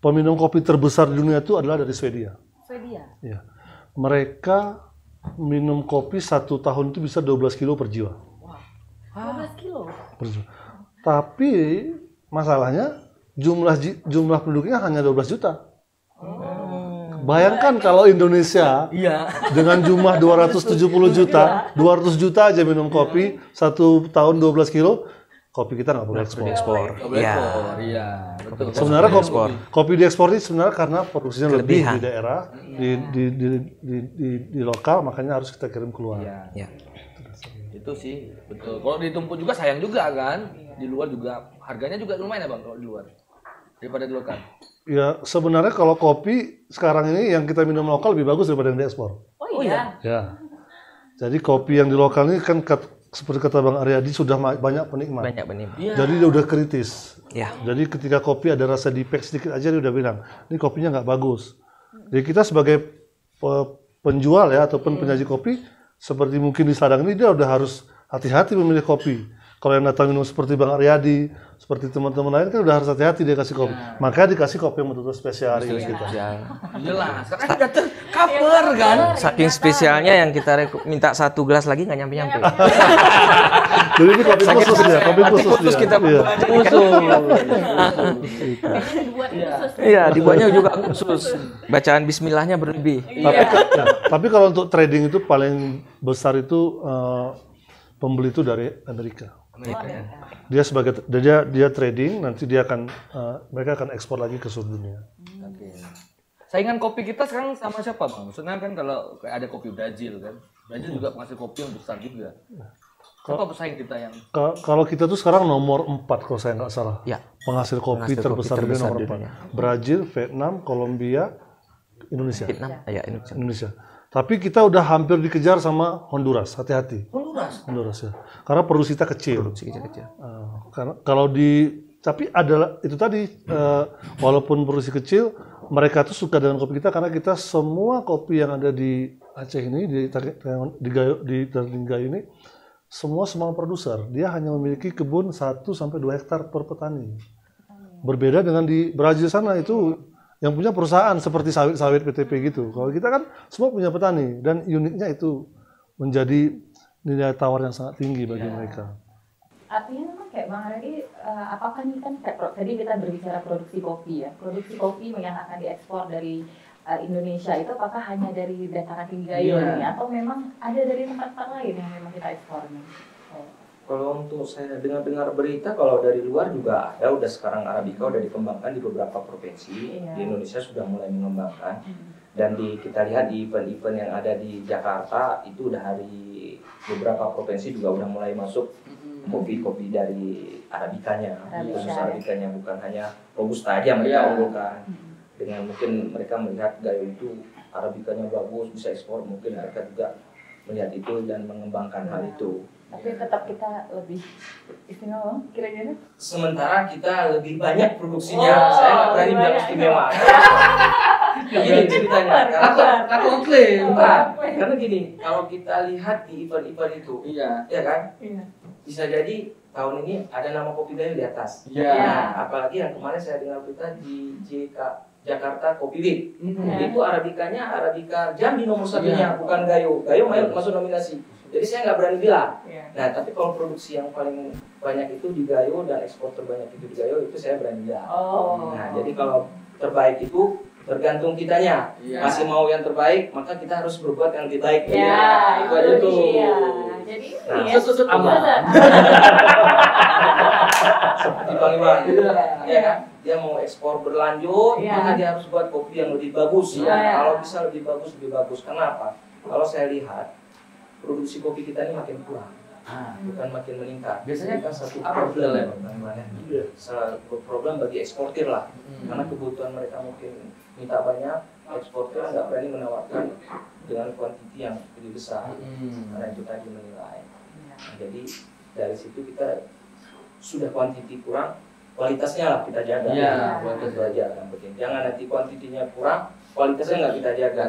peminum kopi terbesar di dunia itu adalah dari Swedia. Swedia. Ya. Mereka minum kopi 1 tahun itu bisa 12 kilo per jiwa. 12 kilo. Tapi masalahnya jumlah penduduknya hanya 12 juta. Bayangkan kalau Indonesia dengan jumlah 270 juta, 200 juta aja minum kopi, 1 tahun 12 kilo, kopi kita nggak boleh ekspor. Iya, betul. Sebenarnya kopi diekspor ini sebenarnya karena produksinya lebih di daerah, di lokal, makanya harus kita kirim keluar. Ya. Itu sih, betul. Kalau ditumpuk juga sayang juga kan, di luar juga harganya juga lumayan ya Bang kalau di luar daripada di lokal. Ya sebenarnya kalau kopi sekarang ini yang kita minum lokal lebih bagus daripada yang diekspor. Oh iya. Ya. Jadi kopi yang di lokal ini kan seperti kata Bang Aryadi sudah banyak penikmat. Jadi dia udah kritis. Ya. Jadi ketika kopi ada rasa defect sedikit aja dia udah bilang, ini kopinya nggak bagus. Jadi kita sebagai penjual ya ataupun penyaji kopi, seperti mungkin di Sadang ini dia udah harus hati-hati memilih kopi. Kalau yang datang minum seperti Bang Aryadi, seperti teman-teman lain kan udah harus hati-hati dia kasih kopi. Makanya dikasih kopi yang betul-betul spesial hari ini kita. Jelas, karena udah tercover kan. Saking spesialnya yang kita minta 1 gelas lagi nggak nyampe-nyampe. Jadi ini kopi khusus ya, kopi khusus ya. Kita Iya. Dibuat khusus. Iya, dibuatnya juga khusus. Bacaan bismillahnya berlebih. Tapi kalau untuk trading itu paling besar itu pembeli itu dari Amerika. Dia sebagai dia trading, nanti dia akan mereka akan ekspor lagi ke seluruh dunia. Oke. Saingan kopi kita sekarang sama siapa Bang? Maksudnya kan kalau ada kopi Brazil kan, Brazil juga penghasil kopi yang besar juga. Siapa pesaing kita yang? Kalau kita tuh sekarang nomor 4 kalau saya nggak salah. Ya. Penghasil kopi terbesar di nomor 4. Brazil, Vietnam, Kolombia, Indonesia. Vietnam, ya Indonesia. Tapi kita udah hampir dikejar sama Honduras. Hati-hati. Honduras ya. Karena produksi kita kecil. Karena kalau tapi adalah itu tadi walaupun produksi kecil, mereka tuh suka dengan kopi kita karena kita semua kopi yang ada di Aceh ini di Gayo ini semua produser. Dia hanya memiliki kebun 1 sampai 2 hektar per petani. Berbeda dengan di Brazil sana itu yang punya perusahaan seperti sawit PTP gitu. Kalau kita kan semua punya petani dan uniknya itu menjadi nilai tawar yang sangat tinggi bagi mereka. Artinya memang kayak Bang Aryadi, apakah ini kan kayak tadi kita berbicara produksi kopi ya, produksi kopi yang akan diekspor dari Indonesia itu apakah hanya dari dataran tinggi Gayo ini atau memang ada dari tempat-tempat lain yang memang kita ekspor nih? Kalau untuk saya dengar berita, kalau dari luar juga ada, udah sekarang Arabica udah dikembangkan di beberapa provinsi. Di Indonesia sudah mulai mengembangkan. Dan kita lihat di event-event yang ada di Jakarta, itu udah hari beberapa provinsi juga udah mulai masuk kopi-kopi dari Arabicanya. Khusus Arabicanya, bukan hanya Robusta aja mereka unggulkan. Dengan mungkin mereka melihat Gayo itu Arabicanya bagus, bisa ekspor, mungkin mereka juga melihat itu dan mengembangkan hal itu. Tapi tetap kita lebih istimewa kira-kira? Sementara kita lebih banyak produksinya, saya nggak berani bilang istimewa. Gini ceritanya, Aku klaim. karena gini, kalau kita lihat di event-event itu, ya kan, bisa jadi tahun ini ada nama kopi Gayo di atas. Nah, apalagi yang kemarin saya dengar berita di Jakarta Kopi Week, itu Arabicanya Arabica Jambi nomor 1-nya, bukan Gayo. Gayo masuk nominasi. Jadi saya nggak berani bilang. Nah, tapi kalau produksi yang paling banyak itu di Gayo dan ekspor terbanyak itu di Gayo, itu saya berani bilang. Nah, jadi kalau terbaik itu tergantung kitanya. Masih mau yang terbaik, maka kita harus berbuat yang lebih baik. Itu aja tuh. Jadi Susut aman. Seperti Bang Iwan, ya kan? Dia mau ekspor berlanjut, maka dia harus buat kopi yang lebih bagus. Kalau bisa lebih bagus. Kenapa? Kalau saya lihat produksi kopi kita ini makin kurang, bukan makin meningkat. Biasanya kan satu problem ya, problem bagi eksportir lah, karena kebutuhan mereka mungkin minta banyak, eksportir nggak berani menawarkan dengan kuantiti yang lebih besar, karena itu tadi menilai. Nah, jadi dari situ kita sudah kuantiti kurang, kualitasnya lah kita jaga. Kualitas belajar yang penting. Jangan nanti kuantitinya kurang, kualitasnya nggak kita jaga.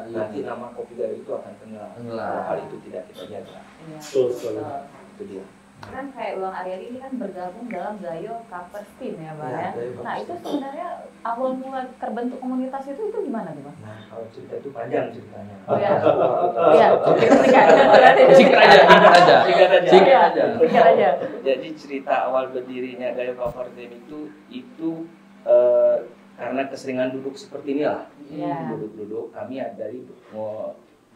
Nanti nama kopi Gayo itu akan tenggelam. Kalau hal itu tidak kita jaga. Betul sekali. Itu dia. kan kayak Bang Aryadi ini kan bergabung dalam Gayo Cover Team ya Bang ya. Nah itu sebenarnya awal mula terbentuk komunitas itu gimana tuh Bang? Nah kalau cerita itu panjang ceritanya. Oh ya. Iya. Singkat aja. Jadi cerita awal berdirinya Gayo Cover Team itu karena keseringan duduk seperti inilah. Iya. Duduk kami dari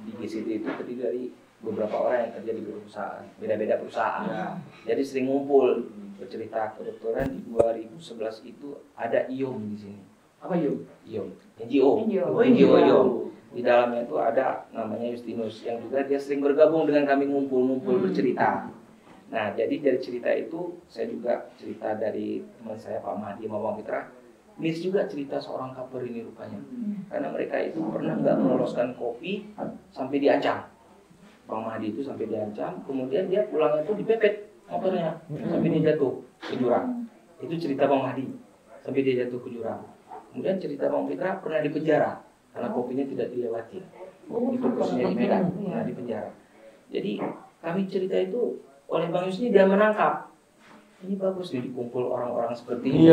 di GCT itu terdiri dari beberapa orang yang kerja di perusahaan, beda-beda perusahaan. Jadi sering ngumpul bercerita. Kebetulan di 2011 itu ada IOM di sini. Apa IOM? IOM. NGO. Di dalamnya itu ada namanya Justinus yang juga dia sering bergabung dengan kami ngumpul bercerita. Nah, jadi dari cerita itu saya juga cerita dari teman saya Pak Mahdi sama Bang Fitra. Ini juga cerita seorang cover ini rupanya. Karena mereka itu pernah nggak meloloskan kopi sampai diancam. Bang Mahdi itu sampai diancam, kemudian dia pulangnya itu dipepet motornya sampai dia jatuh ke jurang. Itu cerita Bang Mahdi sampai dia jatuh ke jurang. Kemudian cerita Bang Fitra pernah di penjara karena kopinya tidak dilewati. Itu posisinya di Medan, pernah di penjara. Jadi kami cerita itu oleh Bang Yusni dia menangkap. Ini bagus nih dikumpul orang-orang seperti ini.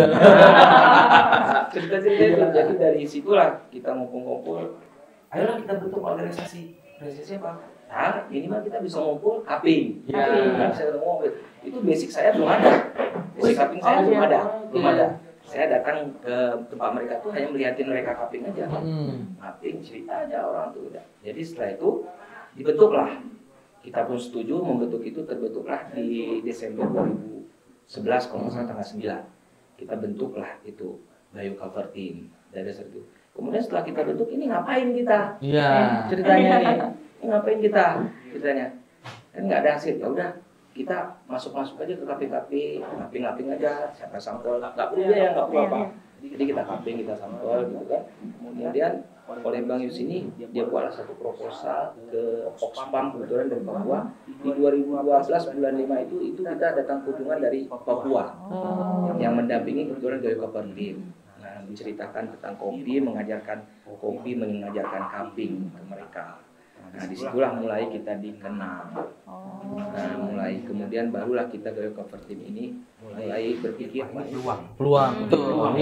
Cerita-cerita itu. Jadi dari situlah kita ngumpul-ngumpul. Ayolah kita bentuk organisasi. Organisasi apa? Nah, minimal kita bisa ngumpul cupping. Nah, bisa ketemu itu basic saya belum ada. Basic cupping saya belum ada. Saya datang ke tempat mereka tuh hanya melihatin mereka cupping aja. Cupping cerita aja orang tuh udah. Jadi setelah itu dibentuklah. Kita pun setuju membentuk itu, terbentuklah di Desember 2011 kalau nggak salah tanggal 9. Kita bentuklah itu Gayo Cover Team dari situ. Kemudian setelah kita bentuk ini ngapain kita? Ceritanya nih. Ngapain kita ceritanya kan nggak ada hasil, ya udah kita masuk aja ke kafe ngaping aja siapa sampel nggak perlu ya nggak perlu apa, jadi kita kaping kita sampel gitu kan. Kemudian oleh Bang Yus ini dia buatlah satu proposal ke Oxfam kebetulan dari Papua di 2012 bulan 5 itu kita datang kunjungan dari Papua yang mendampingi kebetulan Gayo Cover Team. Nah, menceritakan tentang kopi, mengajarkan cupping ke mereka. Nah, disitulah mulai kita dikenal. Nah, mulai kemudian barulah kita Gayo Cover Team ini mulai berpikir ini peluang. Peluang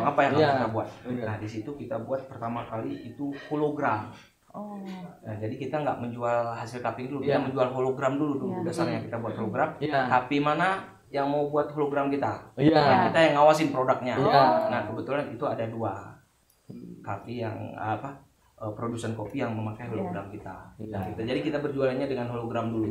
apa yang harus kita buat. Nah, di situ kita buat pertama kali itu hologram. Nah, jadi kita nggak menjual hasil cupping dulu, kita menjual hologram dulu dasarnya kita buat hologram. Tapi mana yang mau buat hologram kita? Nah, kita yang ngawasin produknya. Nah, kebetulan itu ada 2 kopi yang produsen kopi yang memakai hologram kita. Jadi kita berjualannya dengan hologram dulu.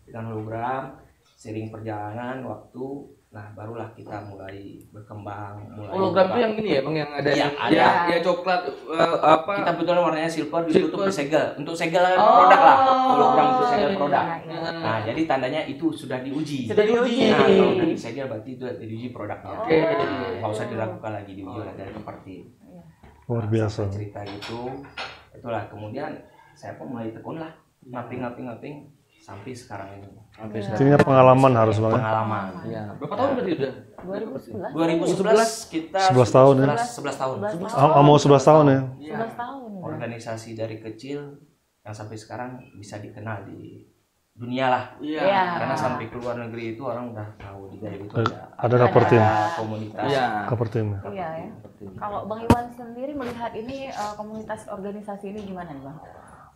Dengan hologram, sering perjalanan waktu, nah barulah kita mulai berkembang. Hologram itu yang ini ya, Bang, yang ada ya coklat Kita kebetulan warnanya silver, ditutup bersegel. Untuk segel produk lah. Hologram untuk segel produk. Nah, jadi tandanya itu sudah diuji. Nah, kalau udah disegel berarti itu diuji produknya. Nggak usah diragukan lagi, diuji oleh dari seperti. Luar biasa. Cerita gitu, itulah kemudian saya pun mulai tekun lah ngaping sampai sekarang ini. Artinya pengalaman harus banget. Pengalaman. Berapa tahun berarti udah? 2011 kita 11 tahun ya. 11 tahun. Mau 11 tahun ya. 11 tahun. Organisasi dari kecil yang sampai sekarang bisa dikenal di dunia lah. Karena sampai ke luar negeri itu orang udah tahu di Gayo itu ada Cover Team. Komunitas. Cover Team. Iya ya. Kalau Bang Iwan sendiri melihat ini komunitas organisasi ini gimana nih Bang?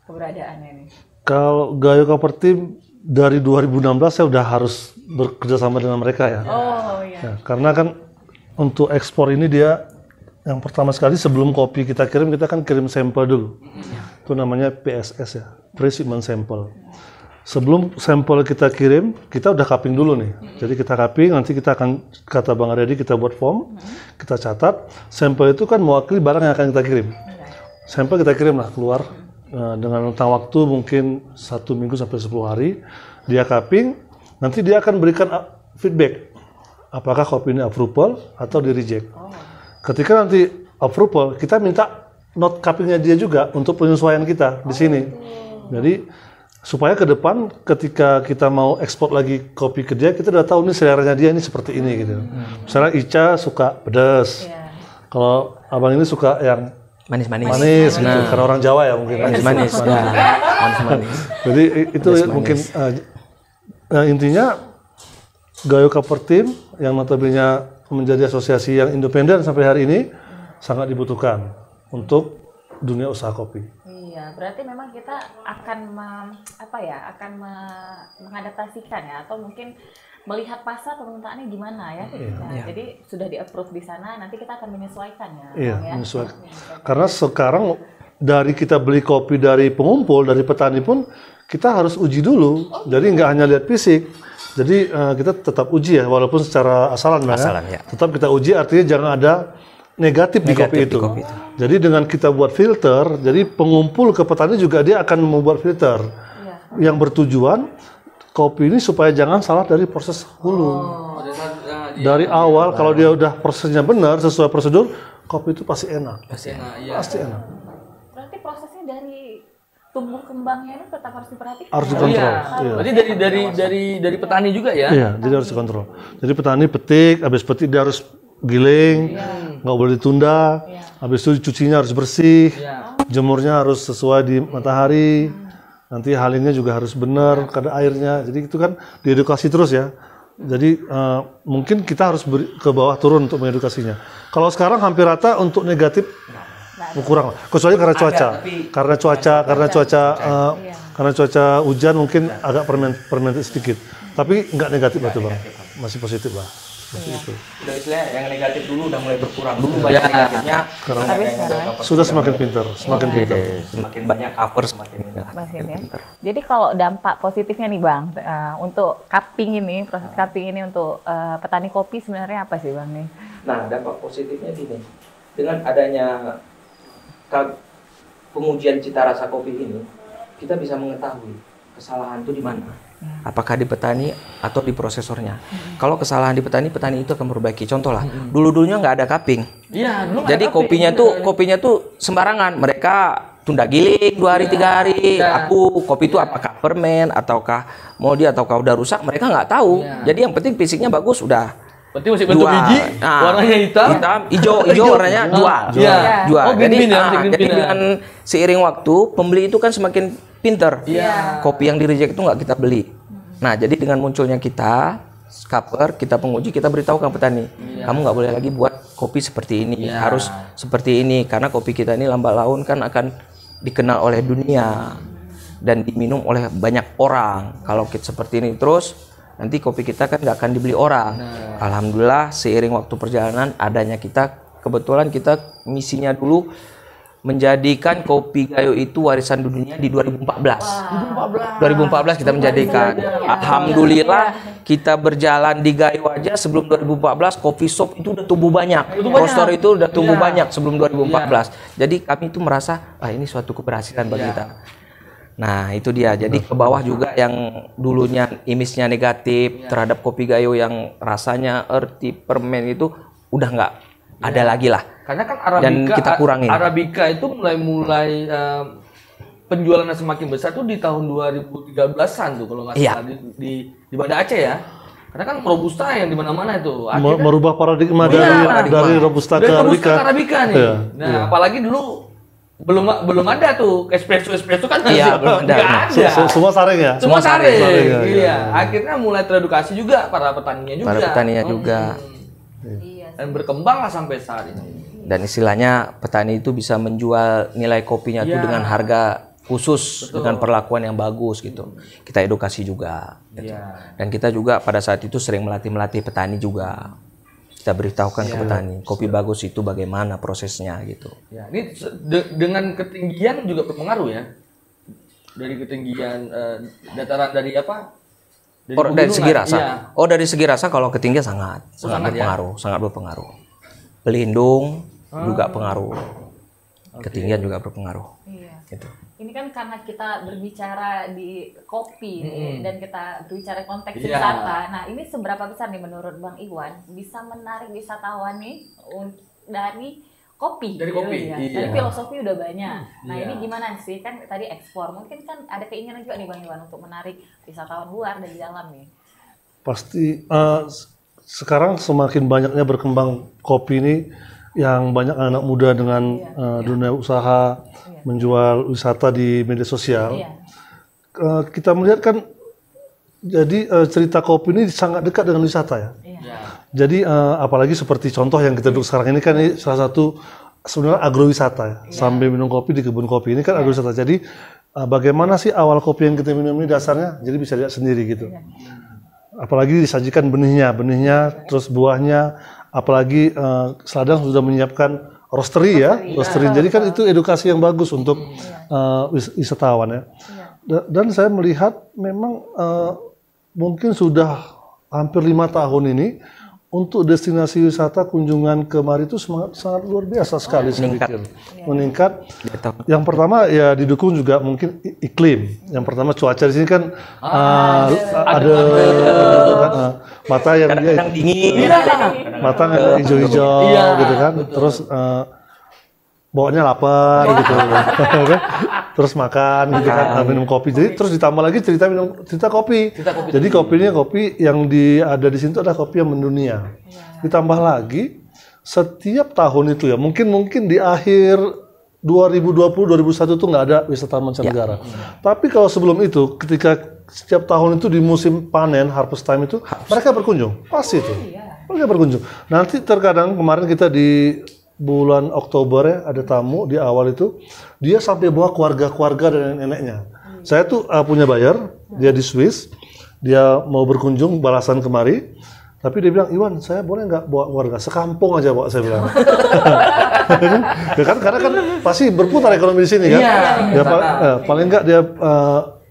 Keberadaannya ini. Kalau Gayo Cover Team dari 2016 saya udah harus bekerja sama dengan mereka ya. Karena kan untuk ekspor ini dia yang pertama sekali sebelum kopi kita kan kirim sampel dulu. Itu namanya PSS ya, Pre-Shipment Sample. Sebelum sampel kita kirim, kita udah cupping dulu nih. Jadi kita cupping, nanti kita akan, kata Bang Aryadi, kita buat form, kita catat. Sampel itu kan mewakili barang yang akan kita kirim. Sampel kita kirim lah keluar dengan rentang waktu mungkin 1 minggu sampai 10 hari. Dia cupping, nanti dia akan berikan feedback. Apakah kopi ini approval atau di reject. Ketika nanti approval, kita minta note cuppingnya dia juga untuk penyesuaian kita di sini. Jadi supaya ke depan ketika kita mau ekspor lagi kopi ke dia, kita udah tahu nih seleranya dia ini seperti ini gitu. Misalnya Ica suka pedas, kalau abang ini suka yang manis gitu. Karena orang Jawa ya mungkin. Manis. Manis. Jadi itu mungkin intinya Gayo Kapper Team yang notabene menjadi asosiasi yang independen sampai hari ini sangat dibutuhkan untuk dunia usaha kopi. Iya, berarti memang kita akan mengadaptasikan ya, atau mungkin melihat pasar permintaannya gimana ya. Jadi sudah di-approve di sana, nanti kita akan menyesuaikan ya. Iya, menyesuaikan. Karena sekarang dari kita beli kopi dari pengumpul, dari petani pun kita harus uji dulu. Jadi nggak hanya lihat fisik. Jadi kita tetap uji ya, walaupun secara asalan ya. Tetap kita uji, artinya jangan ada negatif di kopi itu. Jadi dengan kita buat filter, jadi pengumpul ke petani juga dia akan membuat filter yang bertujuan kopi ini supaya jangan salah dari proses hulu. Dari awal kalau dia udah prosesnya benar sesuai prosedur, kopi itu pasti enak. Pasti enak. Berarti prosesnya dari tumbuh kembangnya itu tetap harus diperhatikan. Harus dikontrol. Iya. Berarti dari petani juga ya? Iya, jadi harus dikontrol. Jadi petani petik, habis petik dia harus giling, nggak boleh ditunda. Habis itu cucinya harus bersih, jemurnya harus sesuai di matahari. Nanti halinnya juga harus benar kadar airnya. Jadi itu kan diedukasi terus ya. Jadi mungkin kita harus ke bawah turun untuk mengedukasinya. Kalau sekarang hampir rata untuk negatif kurang, kecuali karena cuaca. Karena cuaca hujan mungkin agak fermented sedikit. Tapi nggak negatif lah tuh Bang. Masih positif lah. Itu. Udah istilahnya yang negatif dulu udah mulai berkurang. Dulu banyak negatifnya. Sudah semakin pintar, semakin pintar. Semakin banyak cover semakin pintar. Jadi kalau dampak positifnya nih Bang, untuk cupping ini, proses cupping ini untuk petani kopi sebenarnya apa sih Bang nih? Nah, dampak positifnya gini. Dengan adanya pengujian cita rasa kopi ini, kita bisa mengetahui kesalahan itu di mana. Apakah di petani atau di prosesornya. Kalau kesalahan di petani, petani itu akan memperbaiki. Contoh lah, dulu-dulunya nggak ada cupping. Iya, dulu jadi kopinya tuh sembarangan. Mereka tunda giling 2 hari 3 hari. Aku kopi itu apakah ferment ataukah moldy ataukah udah rusak, mereka nggak tahu. Jadi yang penting fisiknya bagus udah. Berarti masih bentuk biji, warnanya hitam, hijau warnanya jual. Jadi dengan seiring waktu pembeli itu kan semakin pinter. Kopi yang di-reject itu nggak kita beli. Nah, jadi dengan munculnya kita scupper, kita penguji, kita beritahu ke petani, kamu nggak boleh lagi buat kopi seperti ini, harus seperti ini, karena kopi kita ini lambat laun kan akan dikenal oleh dunia dan diminum oleh banyak orang. Kalau kita seperti ini terus, nanti kopi kita kan nggak akan dibeli orang. Alhamdulillah seiring waktu perjalanan adanya kita, kebetulan kita misinya dulu menjadikan kopi Gayo itu warisan dunia di 2014. 2014 kita menjadikan. Alhamdulillah kita berjalan di Gayo aja sebelum 2014 kopi shop itu udah tumbuh banyak. Roaster itu udah tumbuh banyak sebelum 2014. Jadi kami itu merasa ini suatu keberhasilan bagi kita. Nah itu dia, jadi ke bawah juga yang dulunya image-nya negatif terhadap kopi Gayo yang rasanya earthy, permen itu udah nggak ada lagi lah. Karena kan Arabica, dan kita kurangin. Arabica itu mulai penjualannya semakin besar tuh di tahun 2013-an tuh kalau nggak salah di Banda Aceh ya. Karena kan Robusta yang di mana-mana itu. Akhirnya, merubah paradigma dari Robusta ke Arabica nih. Apalagi dulu belum ada tuh espresso kan belum ada. Semua saring ya. Semua saring. Iya. Akhirnya mulai teredukasi juga para petaninya juga. Dan berkembanglah sampai saat ini. Dan istilahnya petani itu bisa menjual nilai kopinya itu dengan harga khusus, dengan perlakuan yang bagus gitu. Kita edukasi juga. Gitu. Dan kita juga pada saat itu sering melatih petani juga. Kita beritahukan ke petani, kopi bagus itu bagaimana prosesnya gitu. Ini dengan ketinggian juga berpengaruh ya. Dari ketinggian dataran dari apa? Dari segi rasa. Dari segi rasa kalau ketinggian sangat berpengaruh. Pelindung juga pengaruh. Ketinggian juga berpengaruh. Gitu. Ini kan karena kita berbicara di kopi dan kita berbicara konteks wisata. Nah, ini seberapa besar nih menurut Bang Iwan bisa menarik wisatawan nih dari kopi? Dari kopi. Dari filosofi udah banyak. Nah, ini gimana sih? Kan tadi ekspor. Mungkin kan ada keinginan juga nih Bang Iwan untuk menarik wisatawan luar dari dalam nih. Pasti sekarang semakin banyaknya berkembang kopi ini, yang banyak anak muda dengan dunia usaha menjual wisata di media sosial. Kita melihat kan Jadi cerita kopi ini sangat dekat dengan wisata ya. Iya. Jadi apalagi seperti contoh yang kita duduk sekarang ini kan ini salah satu sebenarnya agrowisata ya. Sambil minum kopi di kebun kopi ini kan agrowisata. Jadi bagaimana sih awal kopi yang kita minum ini dasarnya? Jadi bisa lihat sendiri gitu. Apalagi disajikan benihnya, terus buahnya, apalagi Seladang sudah menyiapkan roastery ya, roastery. Jadi kan itu edukasi yang bagus untuk wisatawan ya. Dan saya melihat memang mungkin sudah hampir 5 tahun ini untuk destinasi wisata kunjungan kemari itu sangat luar biasa sekali meningkat. Yang pertama ya didukung juga mungkin iklim. Yang pertama cuaca di sini kan ada mata yang kadang dingin, mata yang hijau-hijau gitu kan. Terus bawaannya lapar gitu. Terus makan gitu kan, minum kopi. Jadi terus ditambah lagi cerita kopi. Jadi kopinya kopi yang ada di sini itu adalah kopi yang mendunia. Ditambah lagi setiap tahun itu ya, mungkin di akhir 2020 2021 tuh nggak ada wisatawan mancanegara. Tapi kalau sebelum itu, ketika setiap tahun itu di musim panen harvest time itu mereka berkunjung, pasti itu. Mereka berkunjung. Nanti terkadang kemarin kita di bulan Oktober ya ada tamu di awal itu dia sampai bawa keluarga dan neneknya. Saya tuh punya buyer, dia di Swiss, dia mau berkunjung balasan kemari, tapi dia bilang, Iwan saya boleh nggak bawa keluarga, sekampung aja bawa, saya bilang. Ya kan, karena kan pasti berputar ekonomi di sini kan. Dia paling nggak dia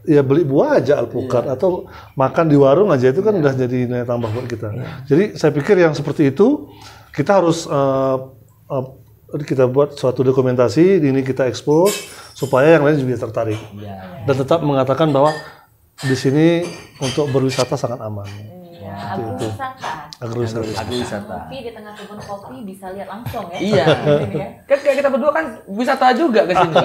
ya beli buah aja alpukat atau makan di warung aja itu kan udah jadi nilai tambah buat kita. Jadi saya pikir yang seperti itu kita harus kita buat suatu dokumentasi, ini kita expose supaya yang lain juga tertarik dan tetap mengatakan bahwa di sini untuk berwisata sangat aman. Agrowisata. Kopi di tengah kebun kopi bisa lihat langsung ya. Iya. Kan kayak kita berdua kan wisata juga ke sini.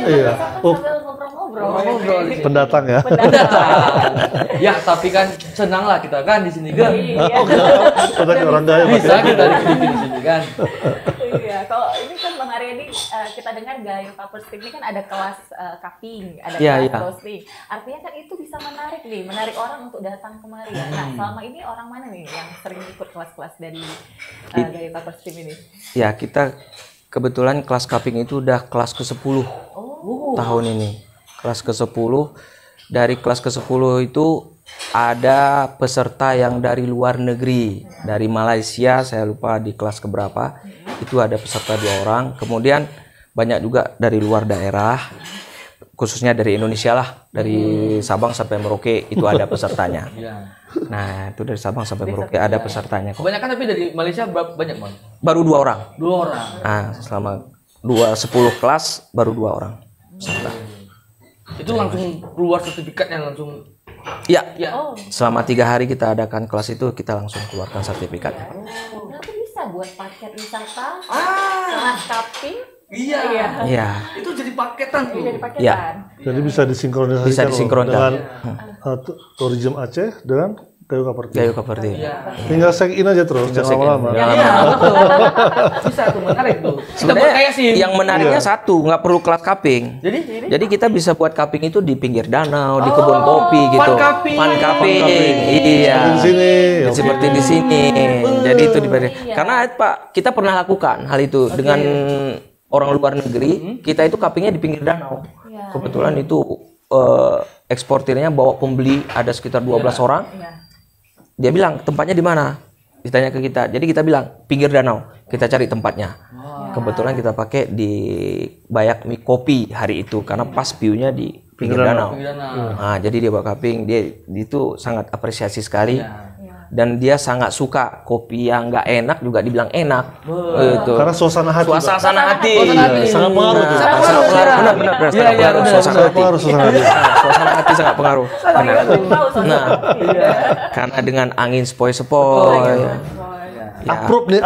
Iya. Sambil ngobrol-ngobrol. Pendatang ya. Ya, tapi kan senang lah kita kan di sini kan. Orang kaya bisa kita di sini kan. Iya, kalau ini kan Bang Arya ini kita dengar Gayo Cuppers ini kan ada kelas cupping, ada kelas roasting. Artinya kan itu bisa menarik orang untuk datang kemari ya. Nah, selama ini orang mana nih yang sering ikut kelas-kelas dari Gayo Cuppers ini? Ya, kita kebetulan kelas cupping itu udah kelas ke-10 tahun ini. Kelas ke-10, dari kelas ke-10 itu ada peserta yang dari luar negeri, dari Malaysia, saya lupa di kelas keberapa, itu ada peserta 2 orang, kemudian banyak juga dari luar daerah, khususnya dari Indonesia lah, dari Sabang sampai Merauke itu ada pesertanya. Nah itu dari Sabang sampai Merauke ada pesertanya. Kebanyakan tapi dari Malaysia banyak Bang? Baru 2 orang. 2 orang? Nah selama 10 kelas baru 2 orang peserta. Itu langsung keluar sertifikatnya langsung? Ya. Selama 3 hari kita adakan kelas itu kita langsung keluarkan sertifikatnya. Berarti bisa buat paket wisata, kelas cupping. Iya. Itu jadi paketan tuh. Jadi bisa disinkronisasikan dengan tourism Aceh dengan Gayo Cuppers. Tinggal check in aja terus, jangan lama-lama. Bisa tuh, menarik tuh. Sebenarnya yang menariknya satu, nggak perlu kelas cupping. Jadi kita bisa buat cupping itu di pinggir danau, di kebun kopi gitu. Fun cupping. Iya. Di sini. Seperti di sini. Jadi itu karena Pak, kita pernah lakukan hal itu dengan orang luar negeri. Kita itu cuppingnya di pinggir danau. Kebetulan itu eksportirnya bawa pembeli ada sekitar 12 orang. Dia bilang tempatnya di mana? Ditanya ke kita. Jadi kita bilang pinggir danau. Kita cari tempatnya. Kebetulan kita pakai di Bayak Mi Kopi hari itu karena pas view-nya di pinggir danau. Nah, jadi dia bawa cupping. Dia itu sangat apresiasi sekali. Dan dia sangat suka kopi yang nggak enak juga dibilang enak. Gitu. Karena suasana hati. Suasana hati. Sangat pengaruh. Benar. Suasana hati sangat pengaruh. Nah, karena dengan angin sepoi-sepoi. Approve nih.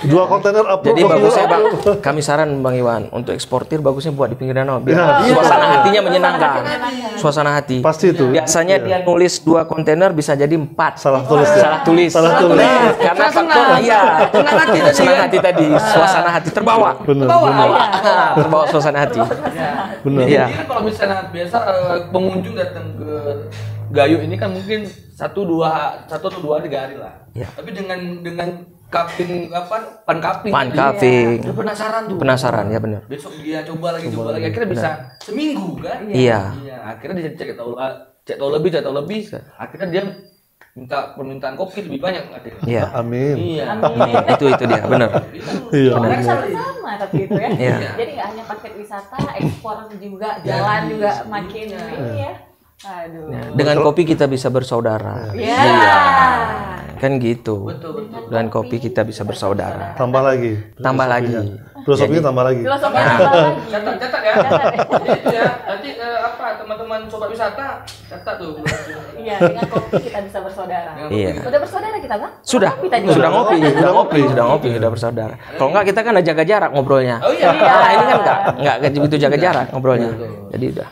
2 kontainer upload. Jadi bagusnya Bang, kami saran Bang Iwan untuk eksportir bagusnya buat di pinggir danau biar suasana hatinya menyenangkan. Suasana hati. Pasti itu. Biasanya dia nulis 2 kontainer bisa jadi 4. Salah tulis ya. Salah tulis. Nah, Karena faktor senang hati tadi, suasana hati terbawa. Benar. Terbawa suasana hati. Benar. Iya. Jadi kan kalau misalnya biasa pengunjung datang ke Gayo ini kan mungkin 1 atau 2 hari lah. Iya. Tapi dengan cupping pan cupping. Pan cupping. Dia penasaran tuh. Penasaran ya benar. Besok dia coba lagi. Akhirnya bisa seminggu kan? Iya. Akhirnya dia cek tahu lebih. Akhirnya dia minta permintaan kopi lebih banyak akhirnya. Iya. Amin. Iya. Itu dia benar. Iya. Benar sama tapi itu ya. Iya. Jadi nggak hanya paket wisata, ekspor juga, jalan juga makin ini ya. Aduh. Dengan kopi kita bisa bersaudara. Iya. Kan gitu. Betul. Dengan kopi kita bisa bersaudara. Tambah lagi. Filosofinya tambah lagi. Filosofi apa lagi? Catat ya. Jadi itu ya. Nanti teman-teman sobat wisata catat tuh. Iya, dengan kopi kita bisa bersaudara. Iya. Udah bersaudara kita, Bang? Sudah ngopi, sudah bersaudara. Kalau enggak kita kan ada jaga jarak ngobrolnya. Oh iya. Nah, ini kan enggak begitu jaga jarak ngobrolnya. Jadi udah.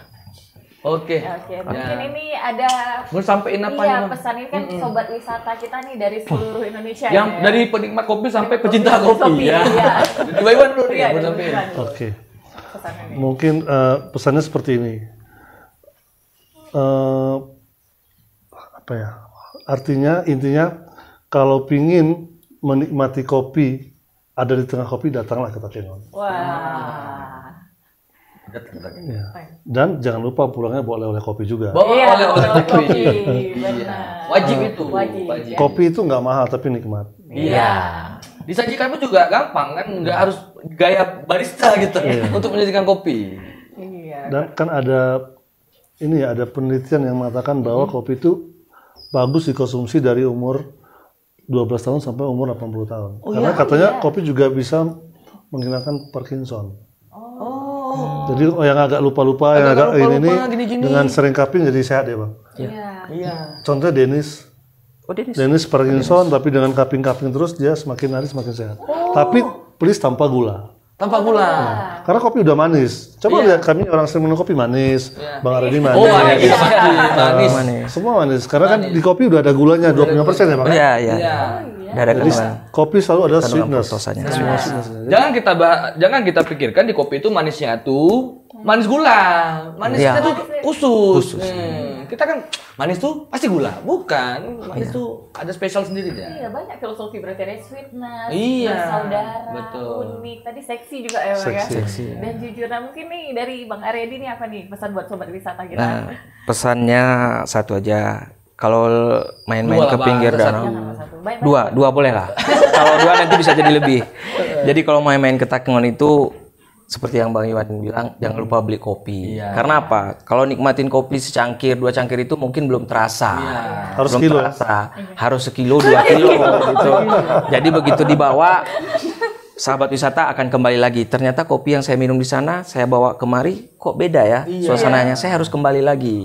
Oke. Mungkin ini ada Mau sampein apa iya, nih? pesan ini kan sobat wisata kita nih dari seluruh Indonesia Yang ya. dari penikmat kopi sampai pecinta kopi ya. Iya. Coba Iwan dulu nih Iya, mau dari sampein. Iwan. Oke. Pesannya nih. Mungkin pesannya seperti ini. Artinya intinya kalau pingin menikmati kopi ada di tengah kopi datanglah ke Takengon. Wah. Ya. Dan jangan lupa pulangnya bawa oleh-oleh kopi juga. Bawa Iya, oleh-oleh kopi. benar. Wajib itu. Wajib. Wajib. Kopi itu nggak mahal tapi nikmat. Iya. Disajikan pun juga gampang kan, nggak harus gaya barista gitu untuk menyajikan kopi. Iya. Dan kan ada penelitian yang mengatakan bahwa kopi itu bagus dikonsumsi dari umur 12 tahun sampai umur 80 tahun. Karena katanya kopi juga bisa menghilangkan Parkinson. Jadi yang agak lupa-lupa, yang agak ini dengan sering cupping jadi sehat ya Bang. Iya. Contohnya Dennis. Dennis Parkinson tapi dengan cupping terus dia semakin hari semakin sehat. Tapi please tanpa gula. Tanpa gula. Karena kopi udah manis. Coba lihat kami orang sering minum kopi manis. Bang Ardi manis. Oh, manis. Semua manis. Karena kan di kopi udah ada gulanya 25% ya Bang. Iya. Iya. Udah ada Jadi kandungan kopi selalu ada sweetness. fruktosanya. Jangan kita pikirkan di kopi itu manisnya tuh manis gula. Manisnya Iya. tuh khusus. Kita kan manis tuh pasti gula. Bukan. Manis tuh ada spesial sendiri ya. Iya, banyak filosofi berarti ada sweetness, Iya, bersaudara, betul. unik. Tadi seksi juga ya, Bang ya. Seksi. Dan jujur, nah mungkin nih dari Bang Aryadi nih apa nih pesan buat sobat wisata kita? Nah, pesannya satu aja. Kalau main-main Dua lah, ke Bang. pinggir Satu. danau, Jangan satu. Baik-baik. dua boleh lah. Kalau 2 nanti bisa jadi lebih. Jadi kalau main-main ke Takengon itu seperti yang Bang Iwan bilang, jangan lupa beli kopi. Iya. Karena apa? Kalau nikmatin kopi secangkir, 2 cangkir itu mungkin belum terasa. Harus belum kilo. terasa. Harus sekilo, 2 kilo gitu. Jadi begitu dibawa, sahabat wisata akan kembali lagi. Ternyata kopi yang saya minum di sana, saya bawa kemari, kok beda ya suasananya. Saya harus kembali lagi.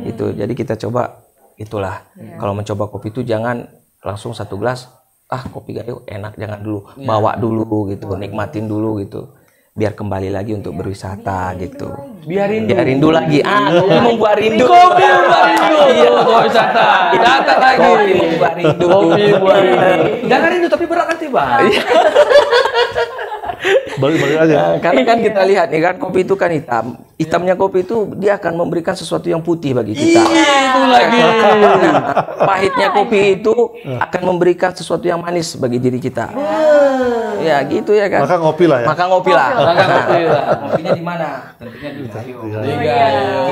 Itu. Jadi kita coba itulah. Kalau mencoba kopi itu jangan langsung 1 gelas. Kopi Gayo enak, jangan dulu. Bawa dulu gitu, nikmatin dulu gitu. Biar kembali lagi untuk berwisata gitu. Biarin Rindu lagi. Kopi membuat rindu. Kopi buat rindu. Iya, wisata. Datang lagi. Kopi membuat rindu. Kopi buat rindu. Jangan rindu tapi berat nanti, Bang. Balik aja. Karena kan kita lihat nih kan kopi itu kan hitam. Hitamnya kopi itu dia akan memberikan sesuatu yang putih bagi kita. Itu lagi. Pahitnya kopi itu akan memberikan sesuatu yang manis bagi diri kita. Ya gitu ya kan. Maka ngopi lah ya. Maka ngopi lah. Ngopinya di mana? Tentunya di Gayo. Di Gayo.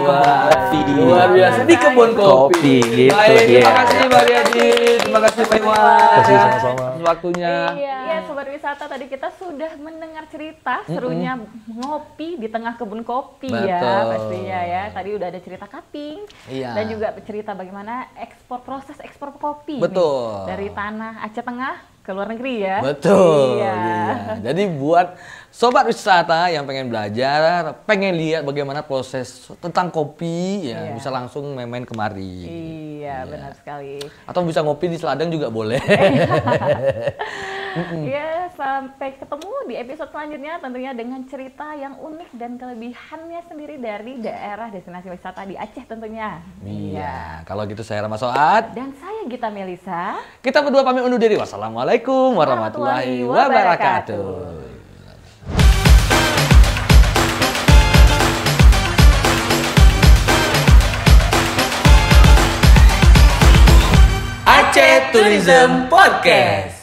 Luar biasa di kebun kopi. Kopi, gitu Baik, dia. terima kasih Mbak Riyadi. Terima kasih Pak Iwan. Terima kasih sama-sama. Waktunya. Iya, sobat wisata tadi kita sudah mendengar cerita serunya ngopi di tengah kebun kopi ya Betul. pastinya ya. Tadi udah ada cerita cupping Iya. dan juga cerita bagaimana proses ekspor kopi Betul. nih, dari tanah Aceh Tengah ke luar negeri ya. Betul. Iya. Iya. Jadi buat sobat wisata yang pengen belajar, pengen lihat bagaimana proses tentang kopi, ya Iya. bisa langsung main-main kemari. Iya, benar sekali. Atau bisa ngopi di Seladang juga boleh. Ya, sampai ketemu di episode selanjutnya tentunya dengan cerita yang unik dan kelebihannya sendiri dari daerah destinasi wisata di Aceh tentunya. Iya, kalau gitu saya Rama Soat. Dan saya Gita Melisa. Kita berdua pamit undur diri. Wassalamualaikum warahmatullahi wabarakatuh. Aceh Tourism Podcast.